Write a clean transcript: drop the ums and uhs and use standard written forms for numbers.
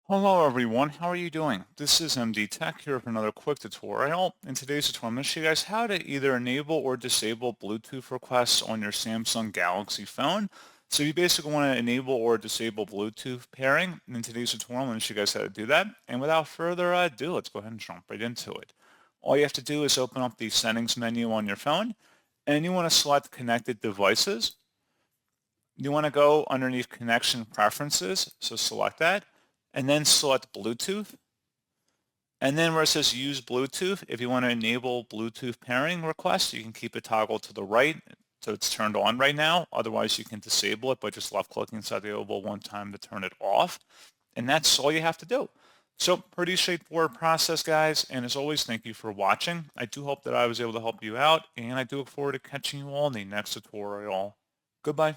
Hello everyone, how are you doing? This is MD Tech here for another quick tutorial. In today's tutorial, I'm going to show you guys how to either enable or disable Bluetooth requests on your Samsung Galaxy phone. So you basically want to enable or disable Bluetooth pairing. In today's tutorial, I'm going to show you guys how to do that. And without further ado, let's go ahead and jump right into it. All you have to do is open up the settings menu on your phone, and you want to select connected devices. You want to go underneath connection preferences, so select that, and then select Bluetooth. And then where it says use Bluetooth, if you want to enable Bluetooth pairing requests, you can keep it toggled to the right so it's turned on right now. Otherwise, you can disable it by just left clicking inside the oval one time to turn it off. And that's all you have to do. So pretty straightforward process, guys. And as always, thank you for watching. I do hope that I was able to help you out, and I do look forward to catching you all in the next tutorial. Goodbye.